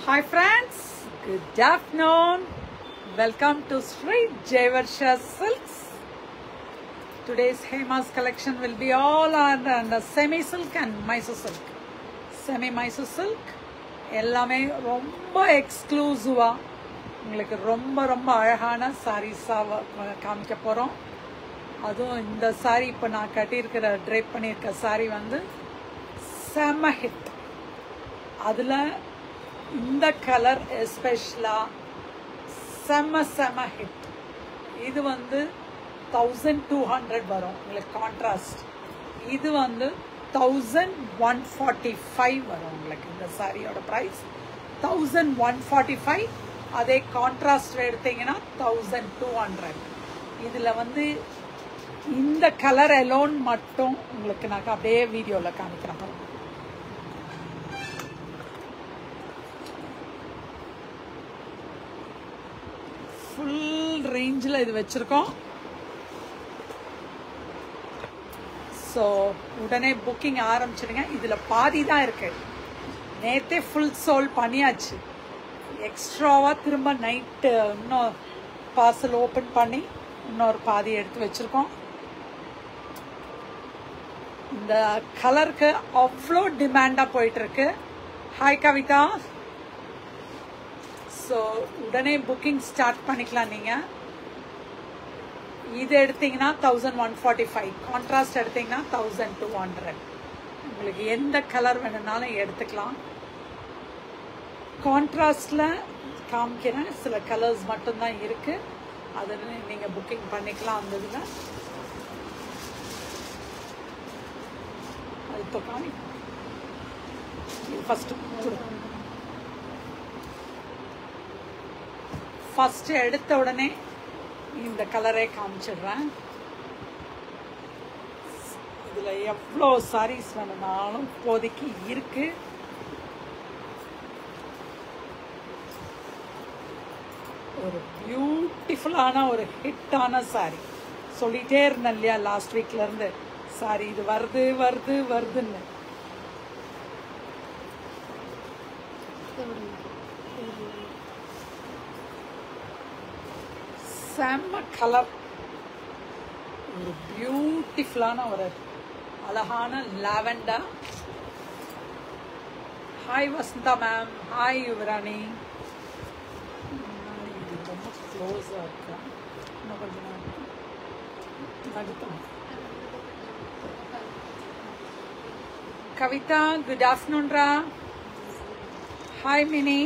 Hi friends, good afternoon. Welcome to Sri Jayavarsha Silks. Today's Hema's collection will be all on the semi-silk and Mysore silk. Semi-Mysore silk, எல்லாமே ரொம்ப எக்ஸ்க்ளூசிவா உங்களுக்கு ரொம்ப ரொம்ப அழகான சாரீஸாக காமிக்க போகிறோம். அதுவும் இந்த சாரீ இப்போ நான் கட்டியிருக்கிற ட்ரேப் பண்ணியிருக்க சாரீ வந்து செம்ம ஹிட். அதில் இந்த கலர் எஸ்பெஷலாக செம்ம ஹிட். இது வந்து 1200 வரும் உங்களுக்கு கான்ட்ராஸ்ட். இது வந்து 1145 வரும் உங்களுக்கு. இந்த சாரியோட ப்ரைஸ் 1145. அதே கான்ட்ராஸ்ட் எடுத்தீங்கன்னா 1200. இதில் வந்து இந்த கலர் அலோன் மட்டும் உங்களுக்கு நான் அப்படியே வீடியோவில் காமிக்கிறேன். ஃபுல் ரேஞ்சில் இது வச்சுருக்கோம். ஸோ உடனே புக்கிங் ஆரம்பிச்சிடுங்க. இதில் பாதி தான் இருக்குது. நேற்றே ஃபுல் சோல் பண்ணியாச்சு. எக்ஸ்ட்ராவாக திரும்ப நைட்டு இன்னும் பார்சல் ஓப்பன் பண்ணி இன்னொரு பாதி எடுத்து வச்சுருக்கோம். இந்த கலருக்கு அவ்வளோ டிமாண்டாக போயிட்டுருக்கு. ஹாய் கவிதா. ஸோ உடனே புக்கிங் ஸ்டார்ட் பண்ணிக்கலாம். நீங்கள் இது எடுத்தீங்கன்னா 1145, கான்ட்ராஸ்ட் எடுத்தீங்கன்னா 1200. உங்களுக்கு எந்த கலர் வேணும்னாலும் எடுத்துக்கலாம். கான்ட்ராஸ்டில் காமிக்கிறேன், சில கலர்ஸ் மட்டும்தான் இருக்குது. அது நீங்கள் புக்கிங் பண்ணிக்கலாம். அந்த இதில் அது இப்போ காமி ஃபஸ்ட்டு எடுத்த உடனே இந்த கலரே காமிச்சிடுறேன். இதில் எவ்வளோ சாரீஸ் வேணும்னாலும் இப்போதைக்கு இருக்கு. ஒரு பியூட்டிஃபுல்லான ஒரு ஹிட்டான சாரீ. சொல்லிகிட்டே இருந்தேன் இல்லையா லாஸ்ட் வீக்லேருந்து, சாரி இது வருது வருது வருதுன்னு. செம்ம கலர், ஒரு பியூட்டிஃபுல்லான ஒரு அழகான lavender. Hi Vasantha ma'am. Hi Yuvarani. இது ரொம்ப க்ளோஸாக இருக்கா, இன்னும் கொஞ்சம் நடுத்தோம். கவிதா குட் ஆஃப்டர்நூன்ரா. ஹாய் மினி.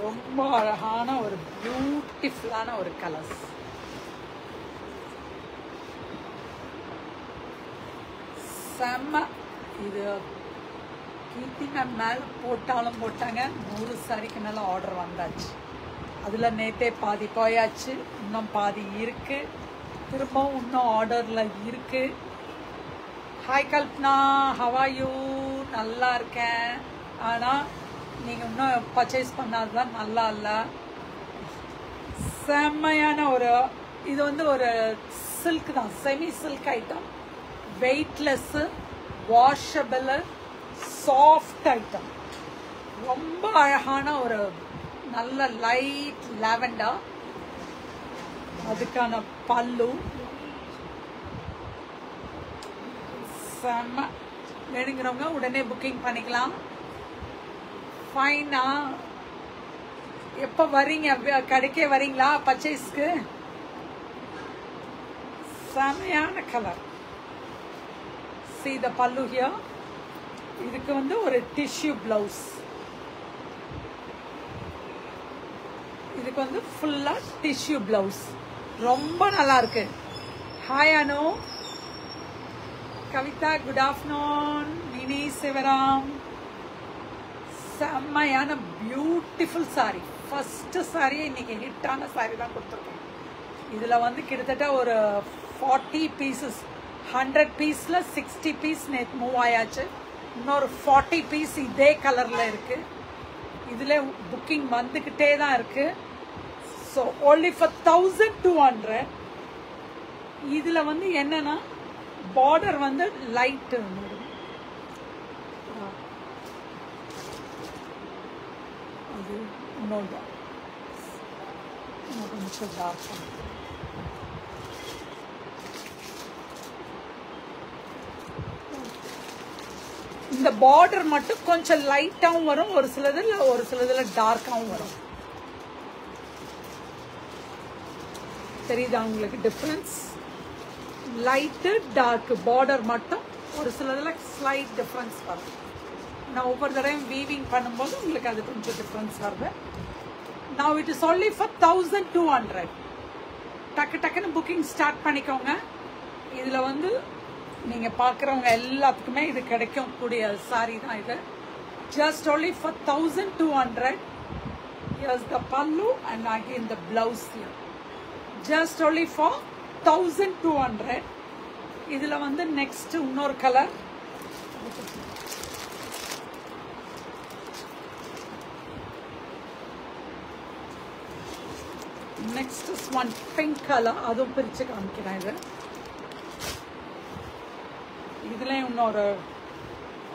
ரொம்ப அழகான ஒரு பியூட்டிஃபுல்லான ஒரு கலர்ஸ். செம்ம. இது கீர்த்தி மேம் மேலே போட்டாலும் போட்டாங்க. 100 சாரிக்கு மேலே ஆர்டர் வந்தாச்சு. அதில் நேற்றே பாதி போயாச்சு, இன்னும் பாதி இருக்குது. திரும்பவும் இன்னும் ஆர்டரில் இருக்குது. Hi Kalpana, how are you? நல்லா இருக்கேன். ஆனால் நீங்கள் இன்னும் பர்ச்சேஸ் பண்ணாதான் நல்லா இல்லை. செம்மையான ஒரு இது வந்து ஒரு சில்க் தான், semi silk item. Weightless, washable, soft item. ரொம்ப அழகான ஒரு நல்ல லைட் லாவெண்டர். அதுக்கான பல்லு செம்ம. வேணுங்கிறவங்க உடனே புக்கிங் பண்ணிக்கலாம். ஃபைனா. எப்போ வரீங்க? கடைக்கே வரீங்களா பர்ச்சேஸ்க்கு? செமையான colour. see the pallu here. இதுக்கு வந்து ஒரு டிஷ்யூ பிளவுஸ். இதுக்கு வந்து ஃபுல்லாக டிஷ்யூ பிளவுஸ். ரொம்ப நல்லா இருக்கு. Hi Anu. Kavitha good afternoon. Mini Sivaram. செம்மையான பியூட்டிஃபுல் சாரீ. ஃபஸ்ட்டு சாரியை இன்னைக்கு ஹிட்டான சாரீ தான் கொடுத்துருக்கேன். இதில் வந்து கிட்டத்தட்ட ஒரு 40 பீசஸ், 100 பீஸில் 60 பீஸ் நேற்று மூவ் ஆயாச்சு. இன்னொரு 40 பீஸ் இதே கலரில் இருக்குது. இதில் புக்கிங் வந்துக்கிட்டே தான் இருக்குது. So only for 1200. இதில் வந்து என்னென்னா பார்டர் வந்து லைட்டு இது இன்னொன்று கொஞ்சம் டார்க். இந்த பார்டர் மட்டும் கொஞ்சம் லைட்டாகவும் வரும், ஒரு சிலதுல டார்க்காகவும் வரும். தெரியுதா உங்களுக்கு டிஃபரன்ஸ்? லைட்டு டார்க் பார்டர் மட்டும் ஒரு சிலதுல ஸ்லைட் டிஃபரன்ஸ் வரும். நான் ஒவ்வொரு தடவையும் வீவிங் பண்ணும்போது உங்களுக்கு அது கொஞ்சம் டிஃபரன்ஸ் வருது. Now it is only for 1200. டக்கு டக்குன்னு புக்கிங் ஸ்டார்ட் பண்ணிக்கோங்க. இதில் வந்து நீங்கள் பார்க்குறவங்க எல்லாத்துக்குமே இது கிடைக்கும் கூடிய சாரி தான் இது. Just only for 1200. Here's the pallu and again the blouse here. Just only for 1200. இதில் வந்து நெக்ஸ்ட் இன்னொரு colour. Next is one pink color. அதுவும் பிரிச்சு காமிக்கிறேன். இதுல இன்னொரு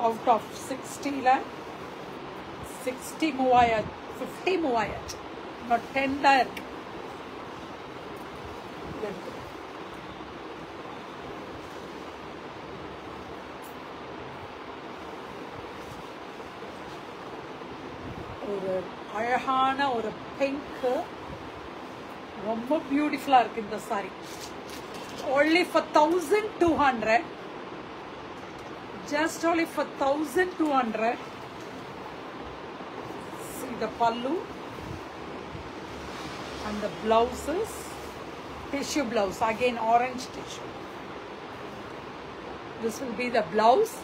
அவுட் ஆஃப் 60ல 60 மூவ் ஆயாச்சு, 50 மூவ் ஆயாச்சு, இன்னும் 10 தான் இருக்கு. ஒரு அழகான ஒரு பிங்க், ரொம்ப பியூட்டிஃபுல்லா இருக்கு இந்த sorry. Only for 1200. Just only for 1200. See the pallu and the blouses. Tissue blouse, again orange tissue. This will be the blouse.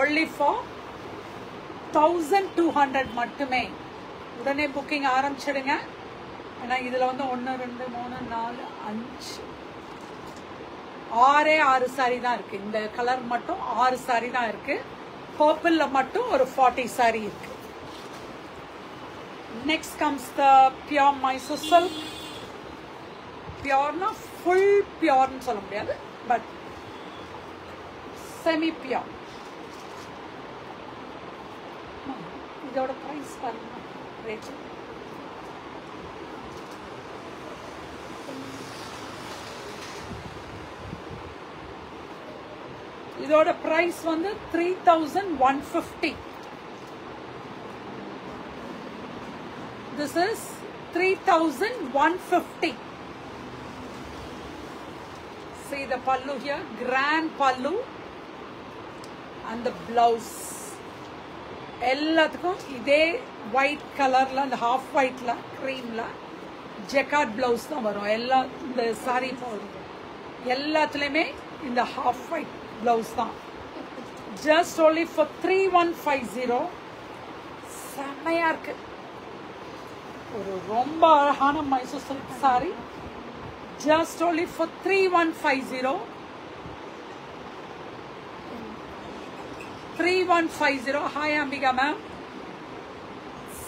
Only for 1200 மட்டுமே. உடனே புக்கிங் ஆரம்பிச்சிடுங்க. ஏன்னா இதில் வந்து 1 2 3 4 5 6 சாரி தான் இருக்கு. இந்த கலர் மட்டும் 6 சாரி தான் இருக்கு. பர்பிள்ல மட்டும் ஒரு 40 சாரி இருக்கு. Next comes the pure Mysore silk. பியோர்னா ஃபுல் பியோர்னு சொல்ல முடியாது, பட் செமி பியோர். இதோட பிரைஸ் பாருங்க ரேட். இதோட பிரைஸ் வந்து 3150. This is 3150. See the pallu here, grand pallu and the blouse. எல்லாத்துக்கும் இதே ஒயிட் கலர்ல, அந்த ஹாஃப் ஒயிட்ல கிரீம்ல ஜெக்கார்ட் பிளவுஸ் தான் வரும். எல்லா இந்த சாரி எல்லாத்துலயுமே இந்த ஹாஃப் ஒயிட் பிளவுஸ் தான். Just only for 3150. செம்மையா இருக்கு. ஒரு ரொம்ப அழகான Mysore silk sorry. Just only for 3150. 3150. Hi Ambika ma'am.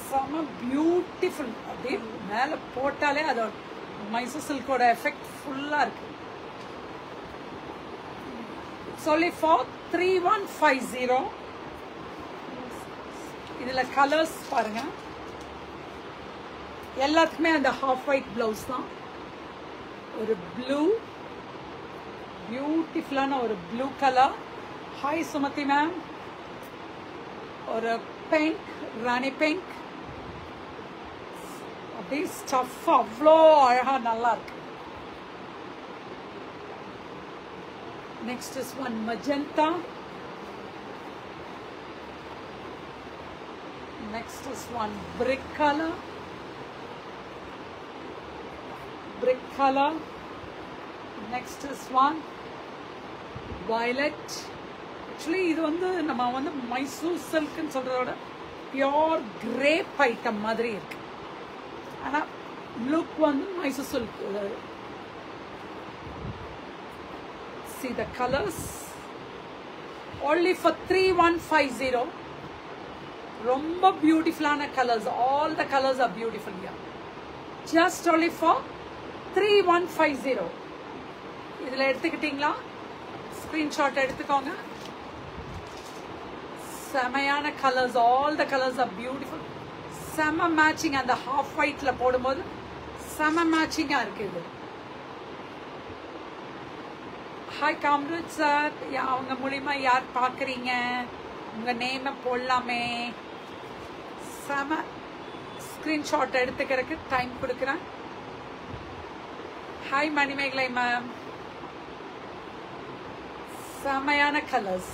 செம பியூட்டிஃபுல். அப்படியே மேலே போட்டாலே அதோட மைசூர் சில்கோட எஃபெக்ட் ஃபுல்லா இருக்கு. Only for 3150. இதுல கலர்ஸ் பாருங்க. எல்லாத்துக்குமே அந்த ஹாஃப் ஒயிட் பிளவுஸ் தான். ஒரு ப்ளூ, பியூட்டிஃபுல்லான ஒரு blue colour. Hi Sumathi ma'am. ஒரு பிங்க், ராணி பிங்க். அப்படியே ஸ்டஃப் அவ்வளோ அழகா நல்லா இருக்கு. Next is one magenta. Next is one brick color. Brick color. Next is one violet. Actually, இது வந்து நம்ம வந்து மைசூர் சில்க்னு சொல்றதோட பியோர் கிரேப் ஐட்டம் மாதிரி இருக்கு. ஆனா லுக் வந்து Mysore silk. See the colors. Only for 3150. Romba beautiful colors. All the colors are beautiful here. Just only for 3150. இதல எடுத்துக்கிட்டீங்களா? Screenshot எடுத்துக்கோங்க. செமையான colors. All the colors are beautiful. செம மேட்சிங். அந்த ஹாஃப் ஒயிட்ல போடும்போது செம மேட்சிங்கா இருக்கு இது. ஹாய் காம்ரேட் சார், அவங்க மூலியமா யார் பார்க்குறீங்க? உங்க நேமை போடலாமே. செம ஸ்கிரீன்ஷாட் எடுத்துக்கிறதுக்கு டைம் கொடுக்குறேன். ஹாய் மணிமேகலை மேம், செமையான கலர்ஸ்,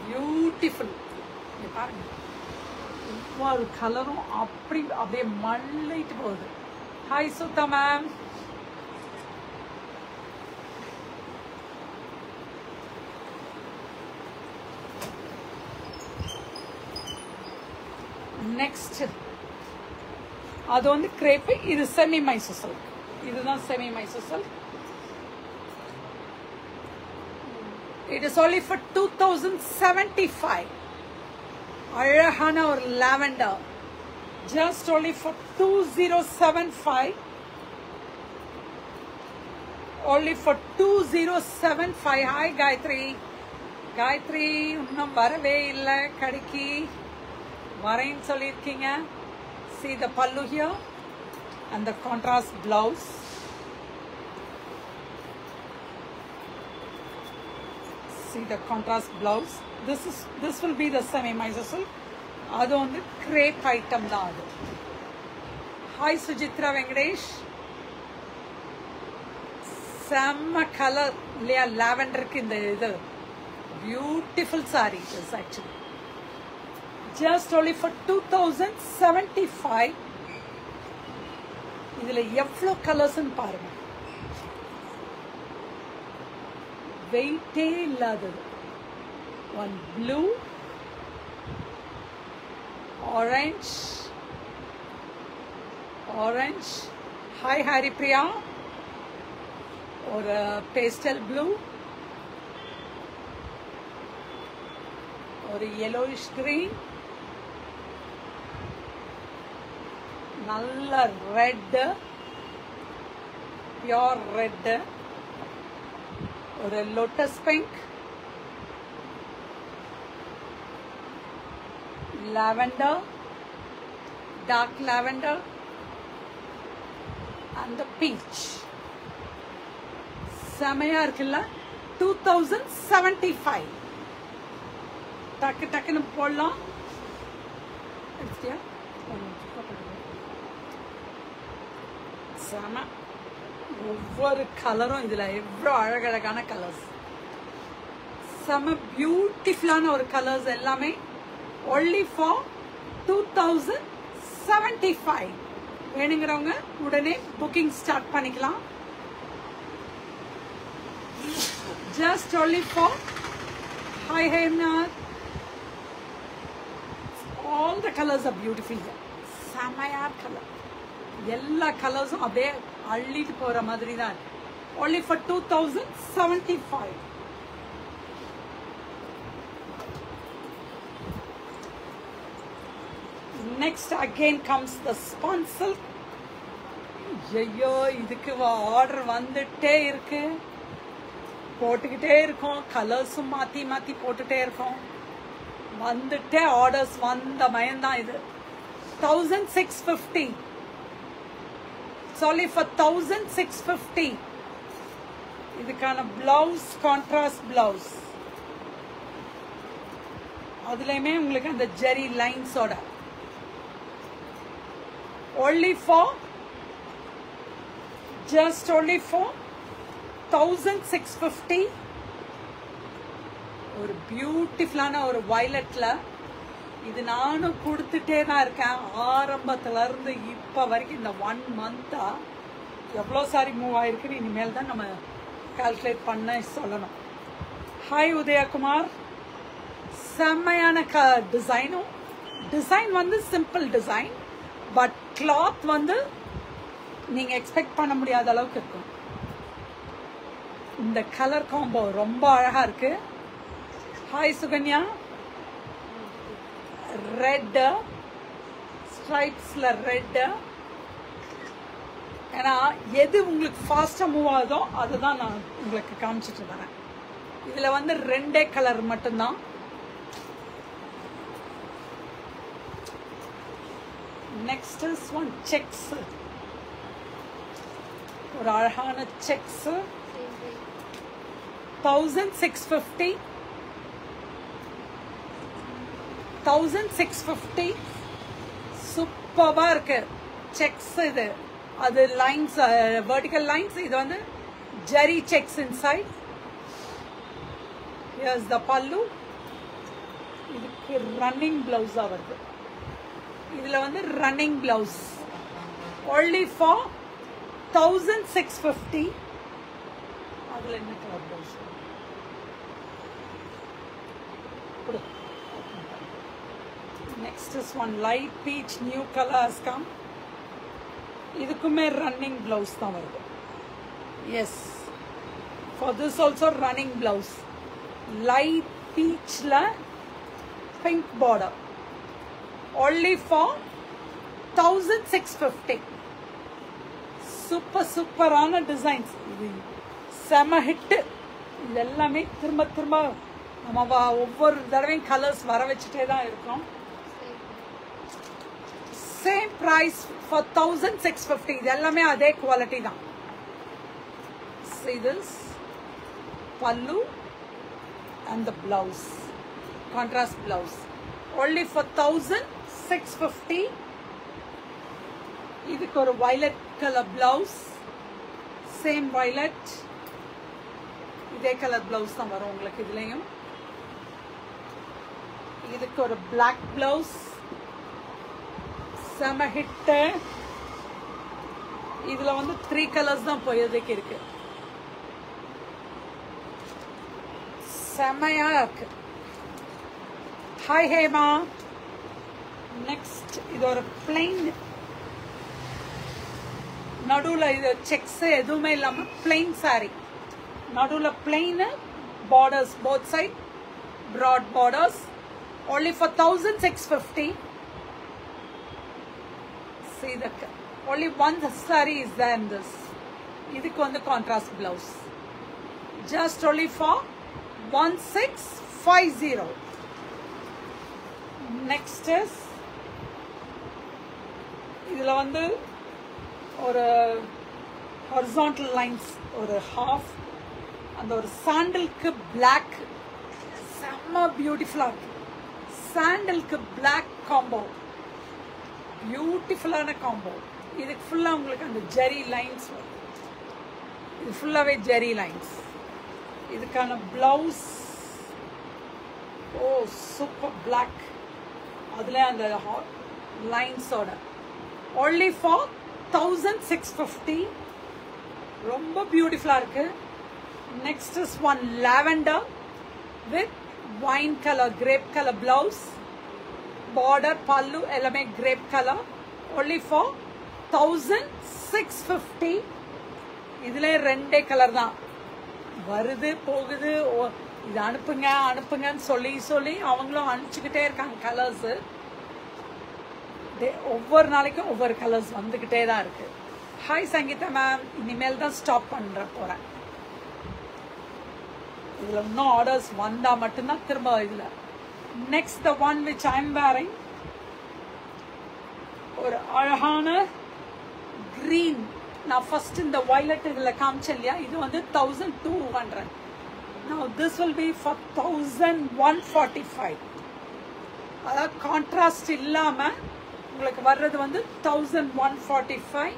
பியூட்டிஃபுல். பாருங்க, ஒவ்வொரு கலரும் அப்படியே மல்லிட்டு போகுது. ஹாய் சுத்தா மேம். நெக்ஸ்ட் அது வந்து கிரேப். இது செமி மைசூர் சில்க். இதுதான் semi Mysore silk. It is only for 2075. அழகான ஒரு lavender. Just only for 2075. Only for 2075. Hi Gayatri. Gayatri, இன்னும் வரவே இல்லை கடைக்கு. வரேன்னு சொல்லியிருக்கீங்க. See the pallu here and the contrast blouse. See the contrast blouse. This will be the semi Mysore silk. அது வந்து கிரேப் ஐட்டம் தான் அது. ஹாய் சுஜித்ரா வெங்கடேஷ். செம்ம கலர் இல்லையா லாவெண்டருக்கு. இந்த இது beautiful sorry. Is actually just only for 2075. இதுல எவ்வளோ கலர்ஸ்ன்னு பாருங்க. வெயிட்டே இல்லாதது. One blue, orange. Hi Hari Priya. और pastel blue और yellowish green. நல்ல red, pure red. और lotus pink, lavender, dark lavender and the peach. செமையா இருக்குல்ல. 2075. டக்குன்னு போடலாம். செம. ஒவ்வொரு கலரும் இதுல எவ்வளோ அழகழகான கலர்ஸ். செம பியூட்டிஃபுல்லான ஒரு கலர்ஸ் எல்லாமே. only for 2075. வேணுங்கிறவங்க உடனே புக்கிங் ஸ்டார்ட் பண்ணிக்கலாம். just only for hi Hemnath. all the colors are beautiful here. செமையான கலர். எல்லா கலர்ஸும் அப்படியே அள்ளிட்டு போற மாதிரி தான். only for 2075. Next again comes the spun silk. ஐயோ, இதுக்கு ஆர்டர் வந்துட்டே இருக்கு. போட்டுக்கிட்டே இருக்கோம். கலர்ஸும் மாத்தி மாத்தி போட்டுட்டே இருக்கோம். வந்துட்டே ஆர்டர்ஸ் வந்த மயம்தான் இது. 1650. only for 1650. இதுக்கான பிளவுஸ் கான்ட்ராஸ்ட் பிளவுஸ். அதுலயுமே உங்களுக்கு அந்த ஜெரி லைன்ஸோட. only for just only for 1650. ஒரு பியூட்டிஃபுல்லான ஒரு வயலட்ல. இது நானும் கொடுத்துட்டே தான் இருக்கேன் ஆரம்பத்துல இருந்து இப்ப வரைக்கும். இந்த 1 மந்தா எவ்வளோ சாரி மூவ் ஆயிருக்குன்னு இனிமேல் தான் நம்ம கால்குலேட் பண்ண சொல்லணும். ஹாய் உதயகுமார். செம்மையான டிசைனும். டிசைன் வந்து சிம்பிள் டிசைன், பட் கிளாத் வந்து நீங்க எக்ஸ்பெக்ட் பண்ண முடியாத அளவுக்கு இருக்கும். இந்த கலர் காம்போ ரொம்ப அழகா இருக்கு. ஹாய் சுகன்யா. ரெட் ஸ்ட்ரைப்ஸ்ல ரெட். ஏன்னா எது உங்களுக்கு ஃபாஸ்டா மூவ் ஆகுதோ அதுதான் நான் உங்களுக்கு காமிச்சிட்டு வரேன். இதுல வந்து 2 கலர் மட்டும்தான். Next is one checks. ஒரு அழகான checks 1650 1650 சூப்பரா இருக்கு checks இது அது lines vertical lines இது வந்து zari checks inside. Here's the pallu. இதுக்கு running blouse வருது இதுல வந்து running blouse only for 1650. அதுல என்ன colour blouse next is one light peach new color has come. இதுக்குமே running blouse தான் வருது. Yes, for this also running blouse light peach la pink border only for 1650. super ஆன designs. இது செம hit. இது எல்லாமே திரும்ப திரும்ப நம்ம ஒவ்வொரு தடவையும் கலர்ஸ் வர வச்சுட்டே தான் இருக்கோம். Same price for 1650. இது எல்லாமே அதே குவாலிட்டி தான். See this pallu and the blouse, contrast blouse only for 1650. இதுக்கு ஒரு violet color blouse, same violet இதே color blouse தான் வரும் உங்களுக்கு இதுலயும். இதுக்கு ஒரு black blouse செம ஹிட். இதுல வந்து 3 colors தான் போயதுக்கு இருக்கு. செமையா இருக்கு. ஹாய் ஹேமா. நெக்ஸ்ட் இது ஒரு பிளைன் நடுவுல இது செக்ஸ் எதுவுமே இல்லாம பிளைன் சாரி நடுவுல plain borders both side broad borders only for 1650. See the only one saree is there in this. இதுக்கு வந்து contrast blouse just only for 1650. next is இதுல வந்து ஒரு horizontal lines ஒரு half அந்த ஒரு சாண்டலுக்கு black செம்ம பியூட்டிஃபுல்லா இருக்கு. சாண்டலுக்கு black combo பியூட்டிஃபுல்லான காம்போ. இதுக்கு ஃபுல்லா உங்களுக்கு அந்த ஜெரி லைன்ஸ் வரும். இது ஃபுல்லாவே ஜெரி லைன்ஸ். இதுக்கான பிளவுஸ் ஓ சூப்பர் பிளாக் அதுல அந்த லைன்ஸோட only for 1650. ரொம்ப பியூட்டிஃபுல்லா இருக்கு. Next is one lavender with wine color grape color blouse border pallu எல்லாமே grape color only for 1650. இதுல ரெண்டே கலர் தான் வருது போகுது. இது அனுப்புங்க அனுப்புங்கன்னு சொல்லி சொல்லி அவங்களும் அனுப்பிச்சுக்கிட்டே இருக்காங்க கலர்ஸ். ஒவ்வொரு நாளைக்கும் ஒவ்வொரு கலர்ஸ் வந்துகிட்டே தான் இருக்கு. Hi Sangeetha ma'am. இனிமேல் தான் ஸ்டாப் பண்ற போறேன். இதுல இன்னும் ஆர்டர்ஸ் வந்தா மட்டும்தான் திரும்ப இதுல. Next the one which I am wearing ஒரு அழகான கிரீன். நான் ஃபர்ஸ்ட் இந்த வயலட் இதுல காமிச்சேன் இல்லையா, இது வந்து 1200. Now this will be for 1145. அதாவது கான்ட்ராஸ்ட் இல்லாம உங்களுக்கு வர்றது வந்து 1145.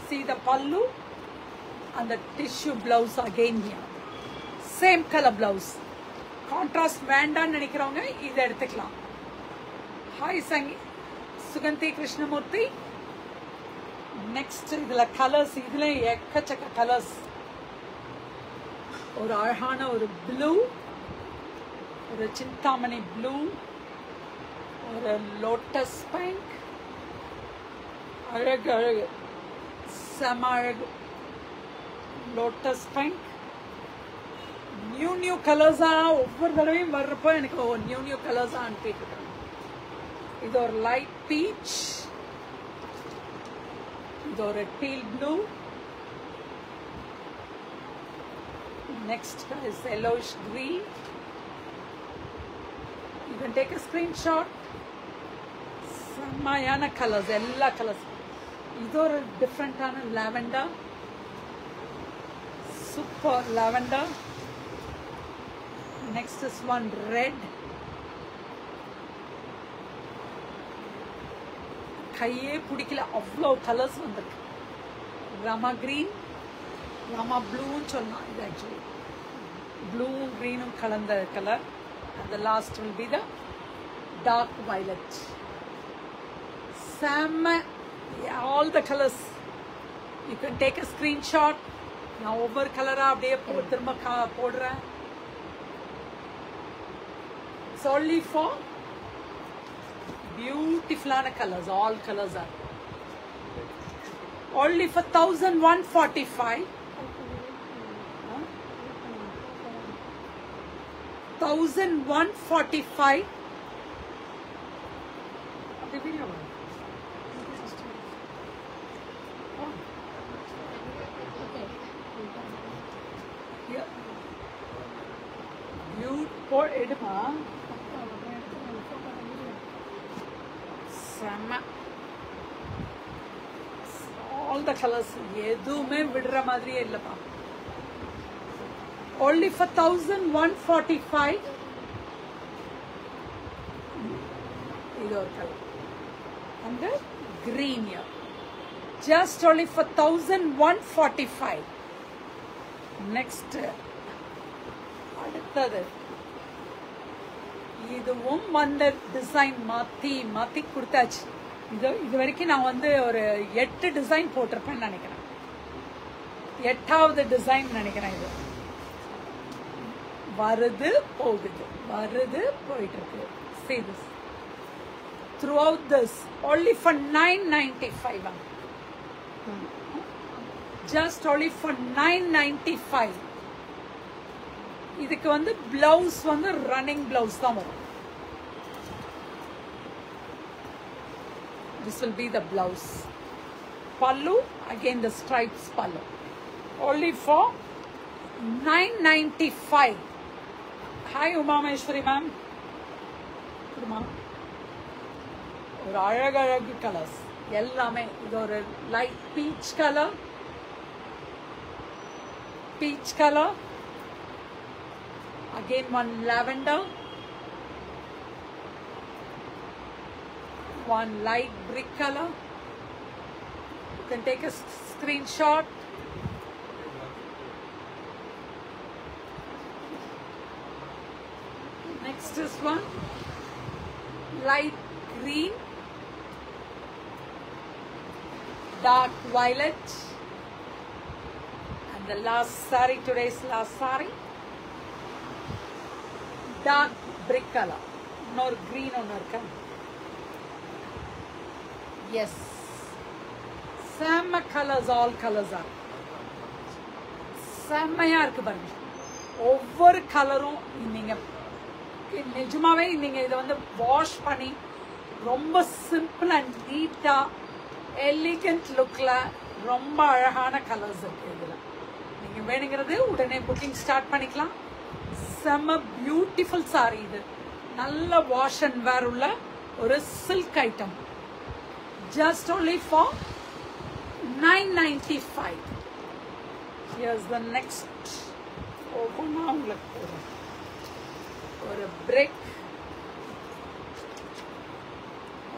See the pallu and the tissue blouse again here. Same color blouse. Contrast வேண்டாம்னு நினைக்கிறவங்க இதை எடுத்துக்கலாம். ஹாய் சுகந்தி கிருஷ்ணமூர்த்தி. நெக்ஸ்ட் இதுல கலர்ஸ் இதுல எக்கச்சக்க கலர்ஸ். ஒரு அழகான ஒரு ப்ளூ, ஒரு சிந்தாமணி ப்ளூ, ஒரு லோட்டஸ் பிங்க், அழகு அழகு செம அழகு லோட்டஸ் பிங்க். நியூ கலர்ஸா ஒவ்வொரு தடவையும் வர்றப்போ எனக்கு நியூ கலர்ஸா அனுப்பிட்டு இருக்காங்க. இது ஒரு லைட் பீச், இது ஒரு deal blue. Next is yellowish green. You can take a screenshot. செம்மையான கலர்ஸ், எல்லா கலர்ஸ். இது ஒரு டிஃப்ரெண்டான lavender, super lavender. Next is one red. கையே பிடிக்கல, அவ்வளோ கலர்ஸ் வந்திருக்கு. ராமா கிரீன், ராமா ப்ளூன்னு சொல்லலாம். இது ஆக்சுவலி ப்ளூ க்ரீனும் கலந்த colour. And the last will be the dark violet. All the colors. You can take a screenshot. நான் ஒவ்வொரு கலராக அப்படியே திரும்ப போடுறேன். It's only for beautiful colors. All colors are only for 1145. 1145. Beautiful eduma. All the colors. எதுவுமே விடுற மாதிரியே இல்லப்பா. Only for 1145. This is color. And the green here. Just only for 1145. Next. அடுத்தது இதுவும் வந்த டிசைன் மாத்தி கொடுத்தாச்சு. இது வரைக்கும் நான் வந்து ஒரு 8 டிசைன் போட்டிருப்பேன்னு நினைக்கிறேன். 8வது டிசைன் நினைக்கிறேன். இது வருது போகுது, வருது போயிட்டு இருக்கு. See this. Throughout this, only for 995. Just only for 995. இதுக்கு வந்து பிளவுஸ் வந்து ரன்னிங் பிளவுஸ் தான் வரும். This will be the blouse. Pallu, again the stripes pallu. Only for 995. Hi Uma Maheshwari ma'am. ஒரு அழகழகு கலர்ஸ் எல்லாமே. இது ஒரு light peach colour, again one lavender, one light brick color. You can take a screenshot. Next is one light green, dark violet, and the last saree, today's last saree, dark brick color. No green on her come. Yes, same colors, all colors are செம்மையா இருக்கு பாருங்க. ஒவ்வொரு கலரும் நீங்க நிஜமாவே நீங்க இதை வந்து வாஷ் பண்ணி ரொம்ப சிம்பிள் அண்ட் நீட்டா எலிகன்ட் லுக்ல ரொம்ப அழகான கலர்ஸ் இருக்கு. இதுல நீங்க வேணுங்கிறது உடனே புக்கிங் ஸ்டார்ட் பண்ணிக்கலாம். செம்ம பியூட்டிஃபுல் சாரி. இது நல்ல வாஷ் அண்ட் வேர் உள்ள ஒரு silk item. Just only for 995. Here's the next. ஒரு brick,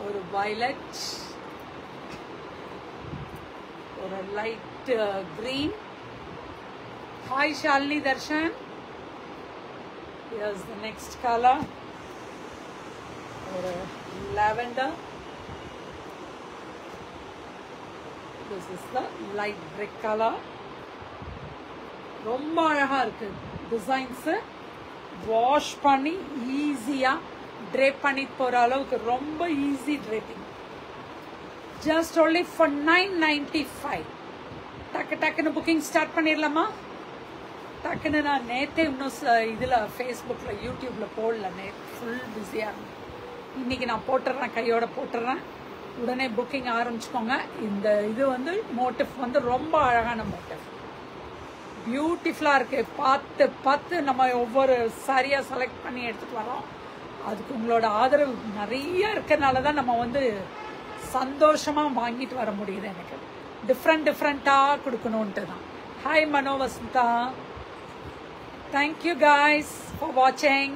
ஒரு violet, ஒரு light green. Hi Shalini Darshan. Here's the next color. ஒரு lavender. This is the light brick color. ரொம்ப அழகா இருக்கு டிசைன்ஸ். வாஷ் பண்ணி ஈஸியா ட்ரேப் பண்ணி போற அளவுக்கு ரொம்ப easy draping. Just only for 995. டக்குன்னு புக்கிங் ஸ்டார்ட் பண்ணிடலாமா? டக்குன்னு நான் நேற்றே இன்னும் இதில் ஃபேஸ்புக்கில் யூடியூப்பில் போடல. ஃபுல் பிஸியாக இருந்தேன். இன்னைக்கு நான் போட்டுடுறேன், கையோட போட்டுடுறேன். உடனே புக்கிங் ஆரம்பிச்சுக்கோங்க. இந்த இது வந்து மோட்டிவ் வந்து ரொம்ப அழகான மோட்டிவ், பியூட்டிஃபுல்லாக இருக்குது. பார்த்து நம்ம ஒவ்வொரு சாரியாக செலக்ட் பண்ணி எடுத்துகிட்டு வரோம். அதுக்கு உங்களோட ஆதரவு நிறைய இருக்கனால தான் நம்ம வந்து சந்தோஷமாக வாங்கிட்டு வர முடியுது. எனக்கு டிஃப்ரெண்ட்டாக கொடுக்கணுன்ட்டு தான். Hi Mano Vasantha, thank you guys for வாட்சிங்.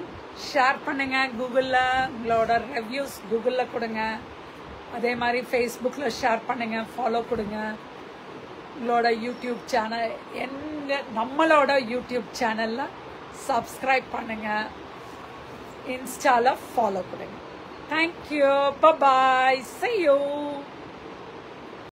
ஷேர் பண்ணுங்க, கூகுளில் உங்களோட ரிவ்யூஸ் கூகுளில் கொடுங்க. அதே மாதிரி ஃபேஸ்புக்கில் ஷேர் பண்ணுங்க, ஃபாலோ கொடுங்க. உங்களோட யூடியூப் சேனல் நம்மளோட யூடியூப் சேனலில் சப்ஸ்கிரைப் பண்ணுங்க, இன்ஸ்டாவில் ஃபாலோ கொடுங்க. Thank you, bye, see you.